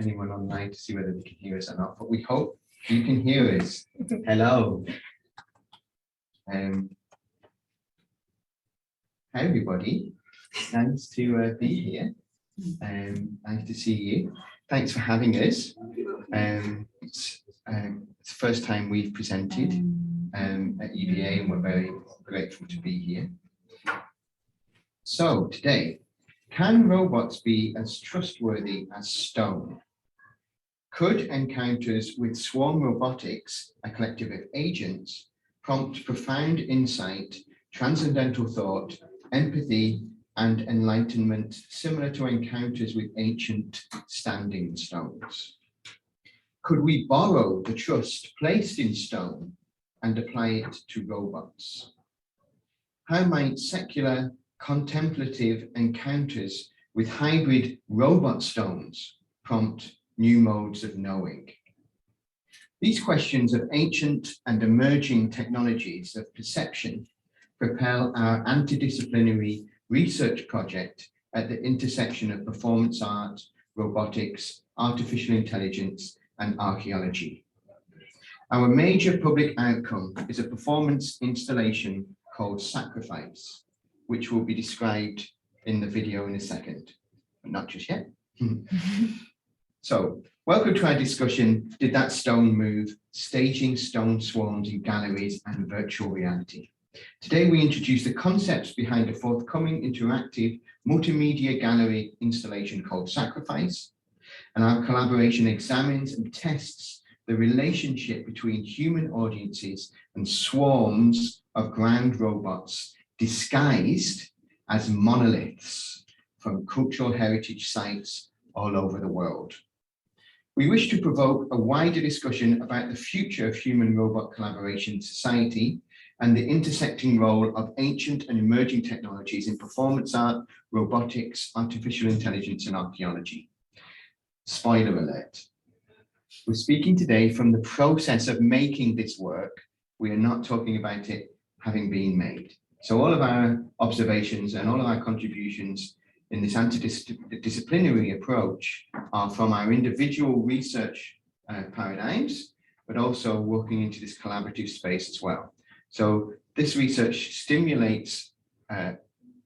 anyone online to see whether they can hear us or not, but we hope you can hear us. Hello. Hi everybody. Nice to be here. Nice to see you. Thanks for having us. It's the first time we've presented at EBA, and we're very grateful to be here. So today, can robots be as trustworthy as stone? Could encounters with swarm robotics, a collective of agents, prompt profound insight, transcendental thought, empathy, and enlightenment similar to encounters with ancient standing stones? Could we borrow the trust placed in stone and apply it to robots? How might secular contemplative encounters with hybrid robot stones prompt new modes of knowing? These questions of ancient and emerging technologies of perception propel our interdisciplinary research project at the intersection of performance art, robotics, artificial intelligence, and archaeology. Our major public outcome is a performance installation called Sacrifice, which will be described in the video in a second, but not just yet. So, welcome to our discussion, Did That Stone Move? Staging stone swarms in galleries and virtual reality. Today we introduce the concepts behind a forthcoming interactive multimedia gallery installation called Sacrifice, and our collaboration examines and tests the relationship between human audiences and swarms of ground robots disguised as monoliths from cultural heritage sites all over the world. We wish to provoke a wider discussion about the future of human-robot collaboration in society and the intersecting role of ancient and emerging technologies in performance art, robotics, artificial intelligence, and archaeology. Spoiler alert. We're speaking today from the process of making this work. We are not talking about it having been made. So all of our observations and all of our contributions in this interdisciplinary approach are from our individual research paradigms, but also working into this collaborative space as well. So this research stimulates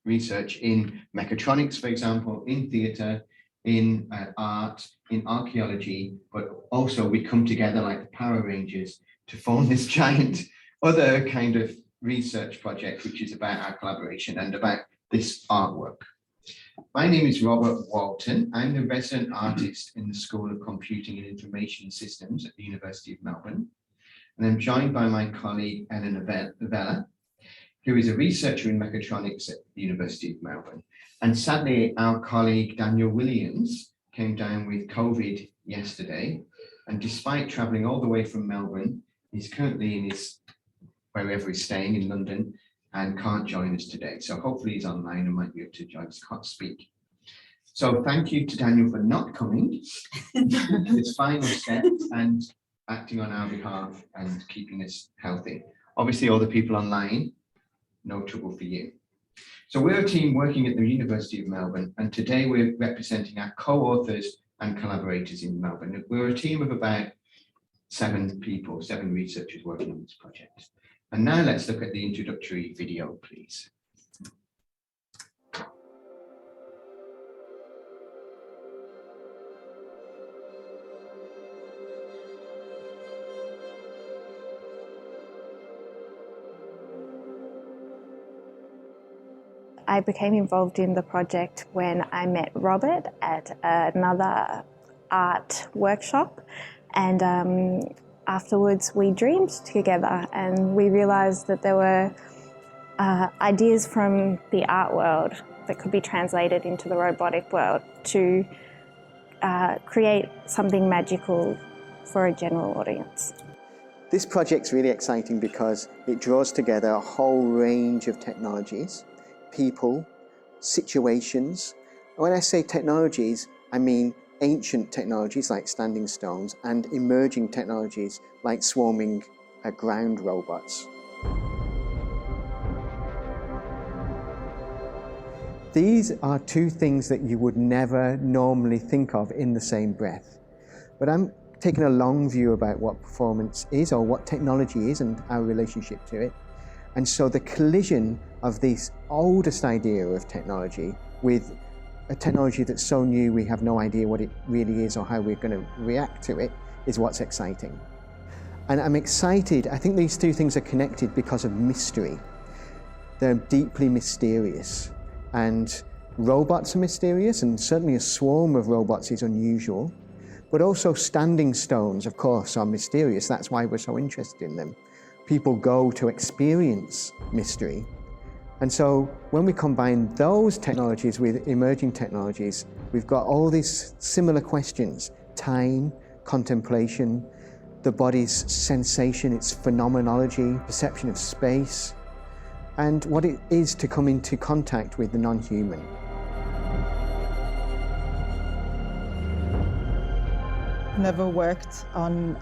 research in mechatronics, for example, in theatre, in art, in archaeology, but also we come together like the Power Rangers to form this giant other kind of research project, which is about our collaboration and about this artwork. My name is Robert Walton. I'm the resident artist in the School of Computing and Information Systems at the University of Melbourne. And I'm joined by my colleague, Elena Vella, who is a researcher in mechatronics at the University of Melbourne. And sadly, our colleague, Daniel Williams, came down with COVID yesterday. And despite traveling all the way from Melbourne, he's currently in his, wherever he's staying in London, and can't join us today. So hopefully he's online and might be able to join us, can't speak. So thank you to Daniel for not coming, his final step, and acting on our behalf and keeping us healthy. Obviously, all the people online, no trouble for you. So we're a team working at the University of Melbourne, and today we're representing our co-authors and collaborators in Melbourne. We're a team of about 7 people, 7 researchers working on this project. And now let's look at the introductory video, please. I became involved in the project when I met Robert at another art workshop, and afterwards we dreamed together and we realised that there were ideas from the art world that could be translated into the robotic world to create something magical for a general audience. This project's really exciting because it draws together a whole range of technologies, people, situations. When I say technologies, I mean ancient technologies like standing stones and emerging technologies like swarming ground robots. These are 2 things that you would never normally think of in the same breath. But I'm taking a long view about what performance is or what technology is and our relationship to it. And so the collision of this oldest idea of technology with a technology that's so new we have no idea what it really is or how we're going to react to it is what's exciting. And I'm excited, I think these two things are connected because of mystery. They're deeply mysterious. And robots are mysterious, and certainly a swarm of robots is unusual. But also standing stones, of course, are mysterious. That's why we're so interested in them. People go to experience mystery. And so when we combine those technologies with emerging technologies, we've got all these similar questions: time, contemplation, the body's sensation, its phenomenology, perception of space, and what it is to come into contact with the non-human. Never worked on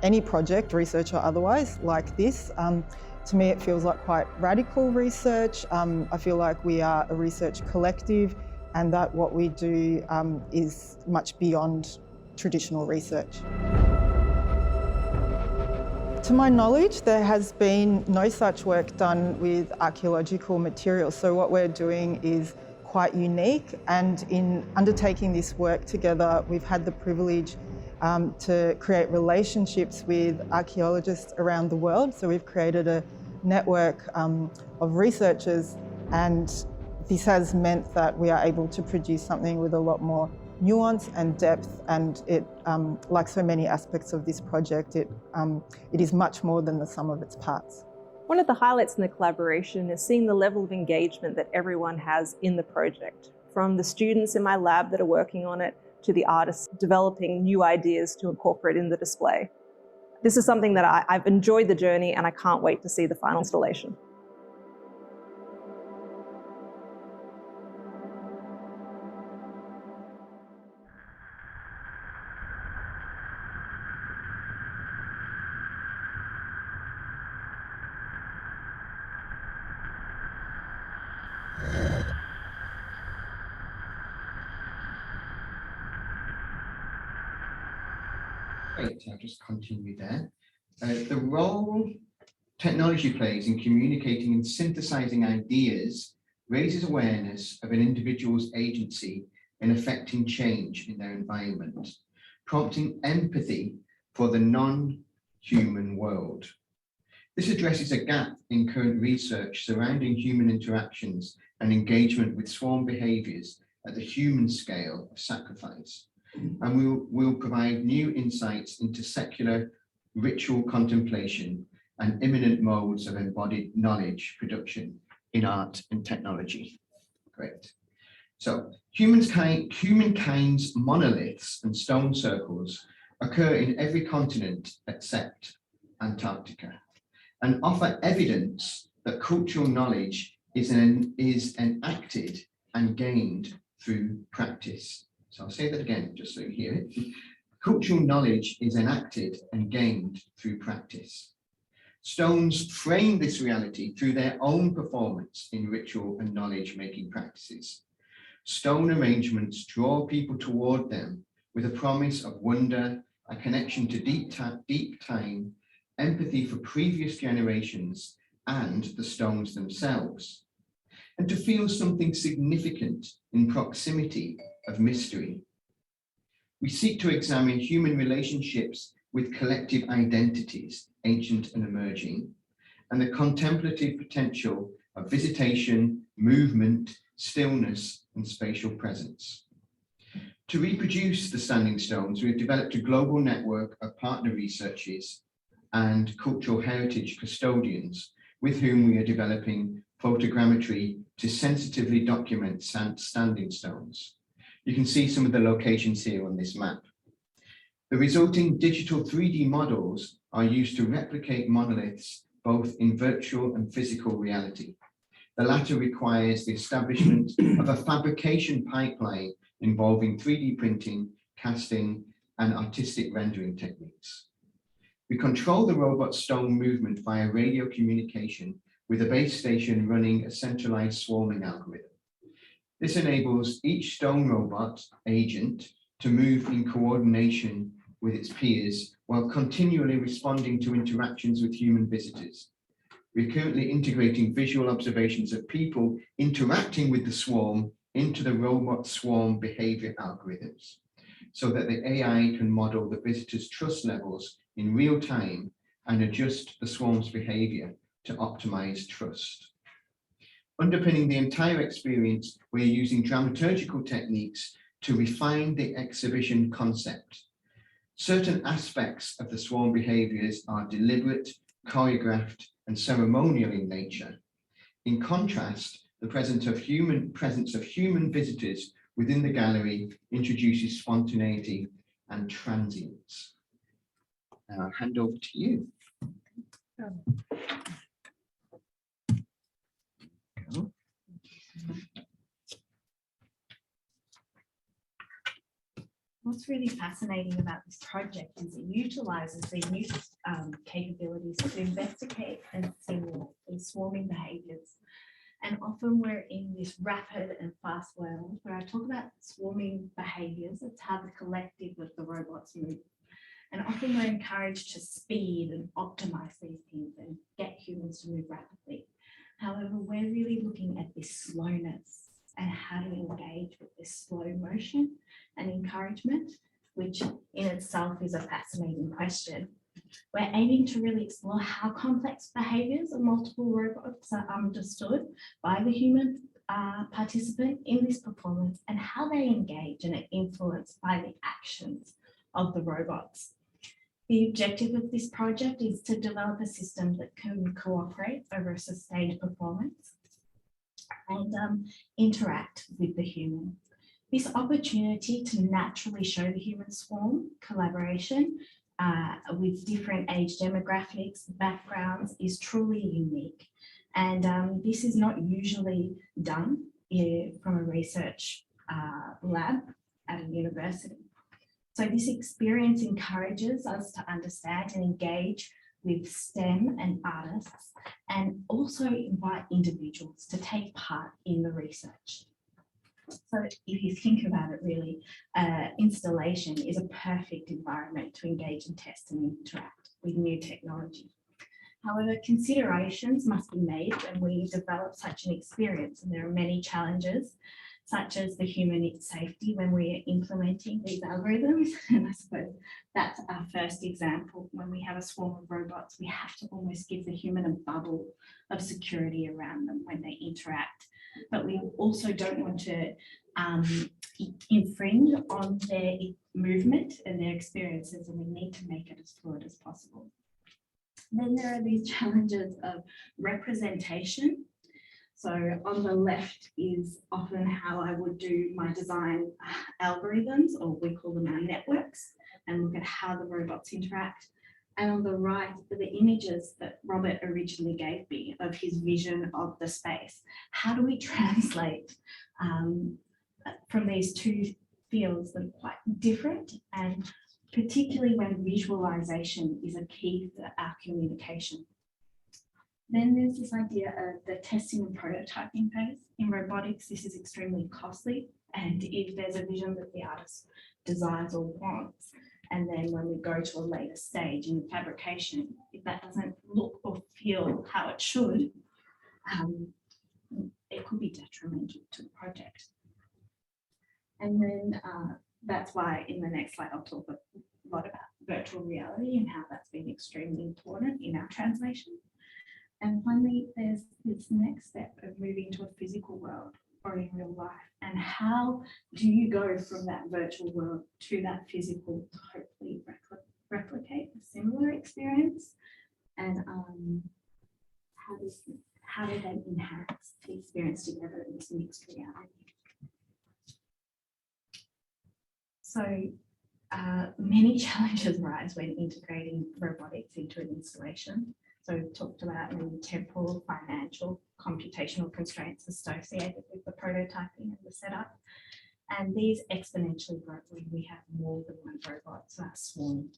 any project, research or otherwise, like this. To me, it feels like quite radical research. I feel like we are a research collective, and that what we do is much beyond traditional research. To my knowledge, there has been no such work done with archaeological materials. So what we're doing is quite unique, and in undertaking this work together, we've had the privilege to create relationships with archaeologists around the world. So we've created a network of researchers, and this has meant that we are able to produce something with a lot more nuance and depth, and it, like so many aspects of this project, it is much more than the sum of its parts. One of the highlights in the collaboration is seeing the level of engagement that everyone has in the project, from the students in my lab that are working on it to the artists developing new ideas to incorporate in the display. This is something that I've enjoyed the journey, and I can't wait to see the final installation. Great, I'll just continue there. The role technology plays in communicating and synthesizing ideas raises awareness of an individual's agency in affecting change in their environment, prompting empathy for the non-human world. This addresses a gap in current research surrounding human interactions and engagement with swarm behaviors at the human scale of sacrifice. And we'll provide new insights into secular ritual contemplation and imminent modes of embodied knowledge production in art and technology. Great. So humankind's monoliths and stone circles occur in every continent except Antarctica, and offer evidence that cultural knowledge is enacted and gained through practice. So I'll say that again, just so you hear it. Cultural knowledge is enacted and gained through practice. Stones frame this reality through their own performance in ritual and knowledge-making practices. Stone arrangements draw people toward them with a promise of wonder, a connection to deep time, empathy for previous generations and the stones themselves, and to feel something significant in proximity of mystery. We seek to examine human relationships with collective identities, ancient and emerging, and the contemplative potential of visitation, movement, stillness, and spatial presence. To reproduce the standing stones, we have developed a global network of partner researchers and cultural heritage custodians with whom we are developing photogrammetry to sensitively document standing stones. You can see some of the locations here on this map. The resulting digital 3D models are used to replicate monoliths both in virtual and physical reality. The latter requires the establishment of a fabrication pipeline involving 3D printing, casting, and artistic rendering techniques. We control the robot stone movement via radio communication with a base station running a centralized swarming algorithm. This enables each stone robot agent to move in coordination with its peers while continually responding to interactions with human visitors. We're currently integrating visual observations of people interacting with the swarm into the robot swarm behavior algorithms, so that the AI can model the visitor's trust levels in real time and adjust the swarm's behavior to optimize trust. Underpinning the entire experience, we're using dramaturgical techniques to refine the exhibition concept. Certain aspects of the swarm behaviors are deliberate, choreographed, and ceremonial in nature. In contrast, the presence of human visitors within the gallery introduces spontaneity and transience. Now I'll hand over to you. Go. What's really fascinating about this project is it utilises these new capabilities to investigate and simulate these swarming behaviours. And often we're in this rapid and fast world where I talk about swarming behaviours. It's how the collective of the robots move. And often we're encouraged to speed and optimise these things and get humans to move rapidly. However, we're really looking at this slowness and how to engage with this slow motion and encouragement, which in itself is a fascinating question. We're aiming to really explore how complex behaviours of multiple robots are understood by the human participant in this performance and how they engage and are influenced by the actions of the robots. The objective of this project is to develop a system that can cooperate over a sustained performance and interact with the human. This opportunity to naturally show the human swarm collaboration with different age demographics, backgrounds is truly unique. And this is not usually done from a research lab at a university. So this experience encourages us to understand and engage with STEM and artists, and also invite individuals to take part in the research. So if you think about it, really, installation is a perfect environment to engage and test and interact with new technology. However, considerations must be made when we develop such an experience, and there are many challenges, such as the human safety when we are implementing these algorithms. And I suppose that's our first example. When we have a swarm of robots, we have to almost give the human a bubble of security around them when they interact. But we also don't want to infringe on their movement and their experiences, and we need to make it as fluid as possible. Then there are these challenges of representation. So on the left is often how I would do my design algorithms, or we call them our networks, and look at how the robots interact. And on the right are the images that Robert originally gave me of his vision of the space. How do we translate from these two fields that are quite different, and particularly when visualization is a key for our communication? Then there's this idea of the testing and prototyping phase. In robotics, this is extremely costly. And if there's a vision that the artist desires or wants, and then when we go to a later stage in fabrication, if that doesn't look or feel how it should, it could be detrimental to the project. And then that's why in the next slide, I'll talk a lot about virtual reality and how that's been extremely important in our translation. And finally, there's this next step of moving to a physical world or in real life. And how do you go from that virtual world to that physical to hopefully replicate a similar experience? And how do they enhance the experience together in this mixed reality? So many challenges arise when integrating robotics into an installation. So we've talked about many temporal, financial, computational constraints associated with the prototyping and the setup. And these exponentially grow when we have more than one robot swarm.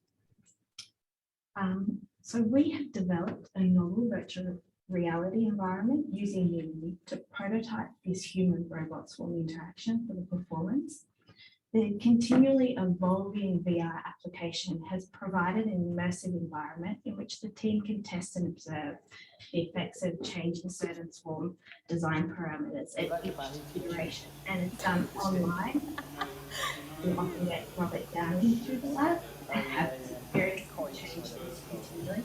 So we have developed a novel virtual reality environment using Unity to prototype this human robot swarm interaction for the performance. The continually evolving VR application has provided an immersive environment in which the team can test and observe the effects of changing certain swarm design parameters at each iteration. And it's done online. We often get Robert down into the lab and have various changes continually.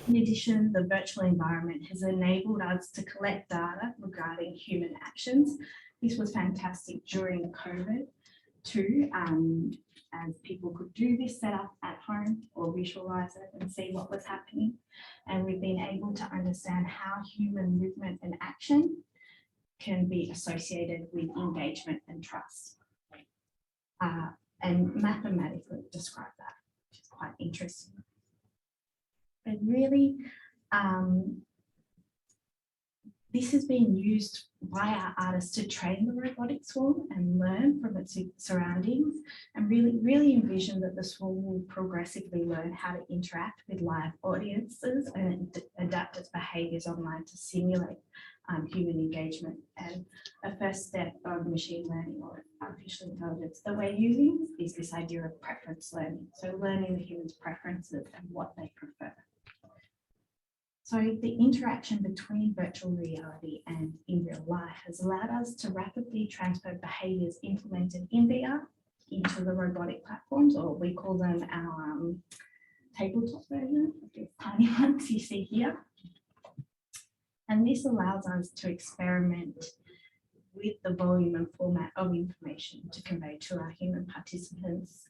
In addition, the virtual environment has enabled us to collect data regarding human actions. This was fantastic during COVID too, as people could do this setup at home or visualize it and see what was happening. And we've been able to understand how human movement and action can be associated with engagement and trust. And mathematically describe that, which is quite interesting. And really, this has been used by our artists to train the robotic swarm and learn from its surroundings, and really envision that the swarm will progressively learn how to interact with live audiences and adapt its behaviours online to simulate human engagement. And a first step of machine learning or artificial intelligence that we're using is this idea of preference learning. So learning the human's preferences and what they prefer. So the interaction between virtual reality and in real life has allowed us to rapidly transfer behaviours implemented in VR into the robotic platforms, or we call them our tabletop version, these tiny ones you see here. And this allows us to experiment with the volume and format of information to convey to our human participants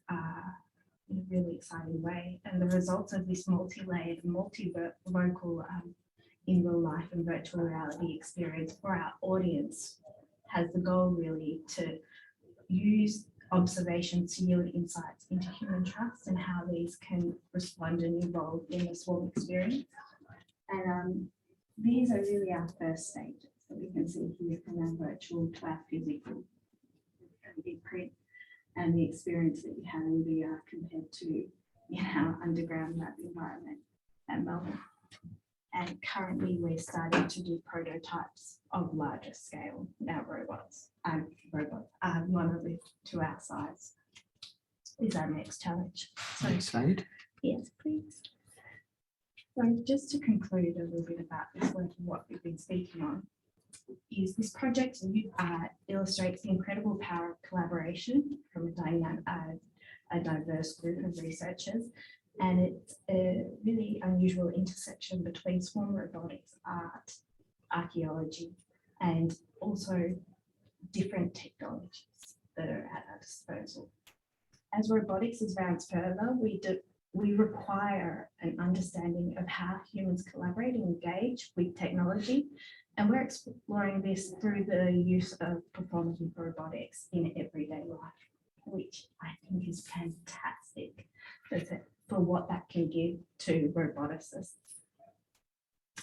in a really exciting way. And the results of this multi-layered, multi-vocal in real life and virtual reality experience for our audience has the goal really to use observations to yield insights into human trust and how these can respond and evolve in the swarm experience. And these are really our first stages that we can see here, from our virtual to our physical 3D print, and the experience that we have in VR compared to our underground lab environment at Melbourne. And currently we're starting to do prototypes of larger scale now robots. Monolith to our size is our next challenge. So, Next slide. yes, please. So just to conclude a little bit about this work and what we've been speaking on, is this project illustrates the incredible power of collaboration from a diverse group of researchers, and it's a really unusual intersection between swarm robotics, art, archaeology, and also different technologies that are at our disposal. As robotics advances further, we require an understanding of how humans collaborate and engage with technology. And we're exploring this through the use of performative robotics in everyday life, which I think is fantastic for what that can give to roboticists.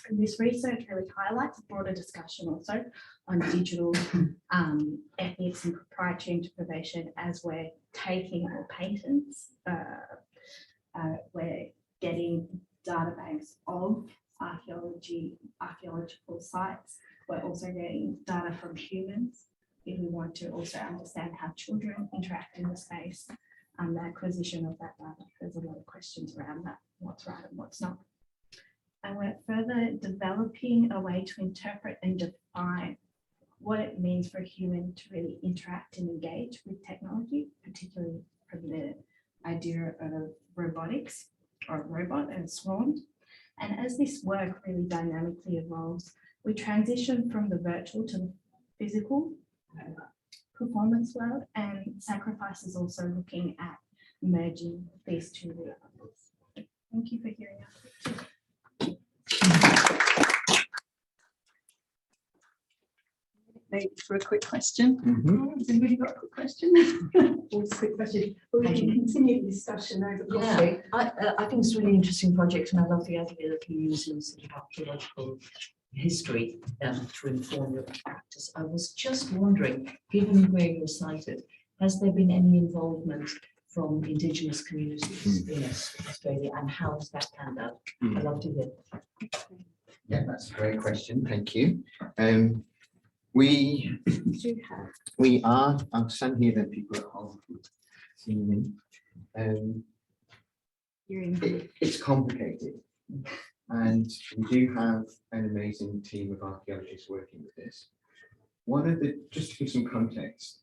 And this research really highlights a broader discussion also on digital ethics and proprietary interpretation as we're taking our patents. We're getting data banks of archaeological sites. We're also getting data from humans if we want to also understand how children interact in the space, and the acquisition of that data. There's a lot of questions around that, what's right and what's not. And we're further developing a way to interpret and define what it means for a human to really interact and engage with technology, particularly from the idea of robotics or robot and swarms. And as this work really dynamically evolves, we transition from the virtual to the physical performance world, and Sacrifice is also looking at merging these two realities. Thank you for hearing us. Maybe for a quick question. Has anybody got a quick question? Just a quick question. Well, we can continue the discussion over coffee. I think it's a really interesting project, and I love the idea that you're using sort of archaeological history to inform your practice. I was just wondering, given where you're sited, has there been any involvement from Indigenous communities in Australia, and how has that panned out? I'd love to hear. Yeah, that's a great question. Thank you. We Do have we are. I'll stand here. Then people at home see me. your input. It's complicated, and we do have an amazing team of archaeologists working with this. Just to give some context,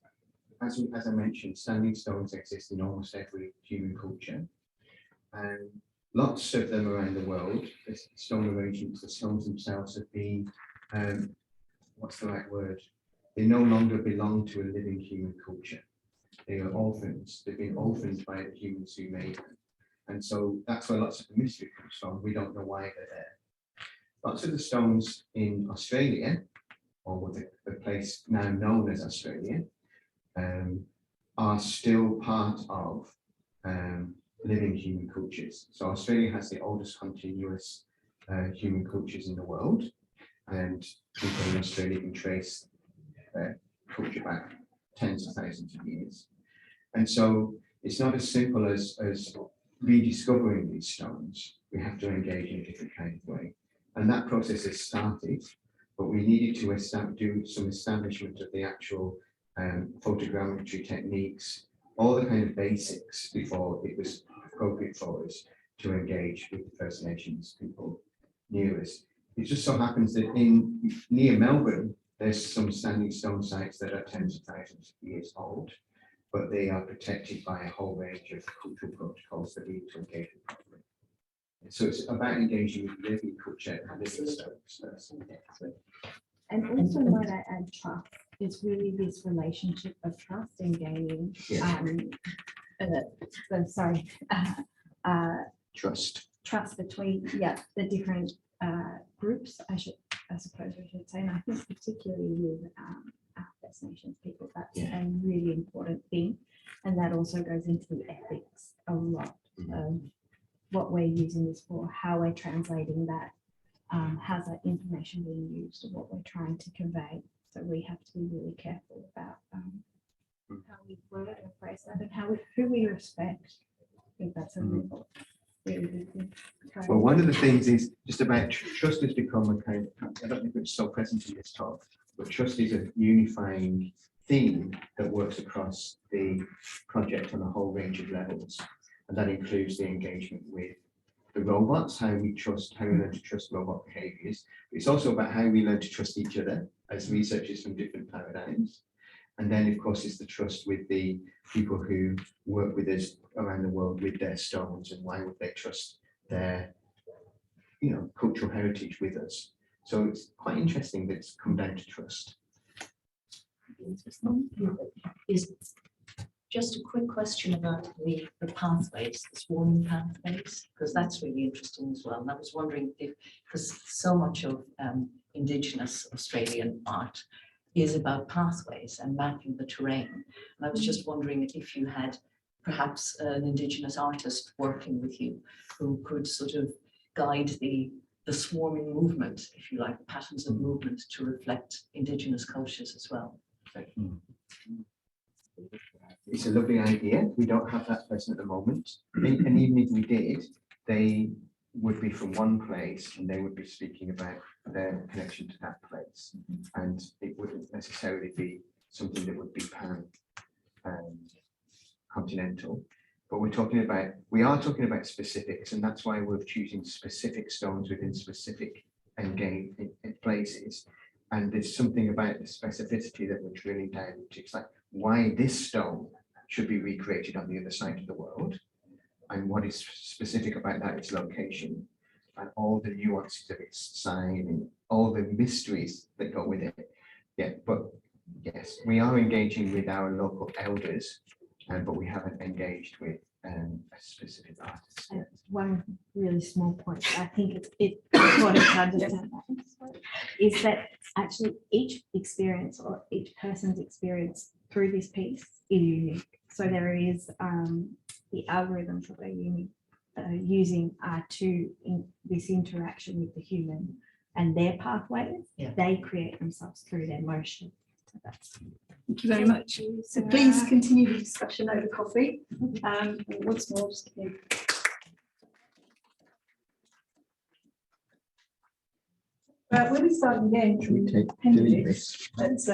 as I mentioned, standing stones exist in almost every human culture, and lots of them around the world. The stone arrangements, the stones themselves have been, what's the right word? They no longer belong to a living human culture. They are orphans. They've been orphaned by the humans who made them. And so that's where lots of the mystery comes from. We don't know why they're there. Lots of the stones in Australia, or the place now known as Australia, are still part of living human cultures. So Australia has the oldest continuous human cultures in the world, and people in Australia can trace their culture back tens of thousands of years. And so it's not as simple as rediscovering these stones. We have to engage in a different kind of way. And that process has started, but we needed to do some establishment of the actual photogrammetry techniques, all the kind of basics before it was appropriate for us to engage with the First Nations people near us. It just so happens that near Melbourne, there's some standing stone sites that are tens of thousands of years old, but they are protected by a whole range of cultural protocols that we need to engage with properly. So it's about engaging with living culture and living stones. And also might I add trust. It's really this relationship of trust and gaining, trust between the different groups. I suppose I should say, and I think particularly with First Nations people, that's a really important thing, and that also goes into the ethics a lot of what we're using this for, how we're translating that, how's that information being used, and what we're trying to convey. So we have to be really careful about how we word and phrase that, and who we respect. I think that's a really big thing. Well, one of the things is just about trust has become a kind of, I don't think it's so present in this talk, but trust is a unifying theme that works across the project on a whole range of levels. And that includes the engagement with the robots, how we learn to trust robot behaviors. It's also about how we learn to trust each other as researchers from different paradigms. And then, of course, it's the trust with the people who work with us around the world with their stones, and why would they trust their, cultural heritage with us. So it's quite interesting that it's come down to trust. Is just a quick question about the pathways, the swarming pathways, because that's really interesting as well. And I was wondering because so much of Indigenous Australian art is about pathways and mapping the terrain. And I was just wondering if you had perhaps an Indigenous artist working with you who could sort of guide the swarming movement, if you like, patterns of movement to reflect Indigenous cultures as well. It's a lovely idea. We don't have that person at the moment. And even if we did, they would be from one place and they would be speaking about their connection to that place. And it wouldn't necessarily be something that would be continental. But we are talking about specifics, and that's why we're choosing specific stones within specific engaged places. And there's something about the specificity that we're drilling down into. It's like why this stone should be recreated on the other side of the world, and what is specific about that, its location, and all the nuances of its sign and all the mysteries that go with it. Yeah, but yes, we are engaging with our local elders, but we haven't engaged with a specific artist yet. One really small point, I think it's important to understand is that actually each experience or each person's experience through this piece is unique. So there is the algorithms that they're using are this interaction with the human and their pathways. They create themselves through their motion. So that's. Thank you very much. So please continue the discussion over coffee. Once more, just We'll be starting again from We take appendix. delete this. Let's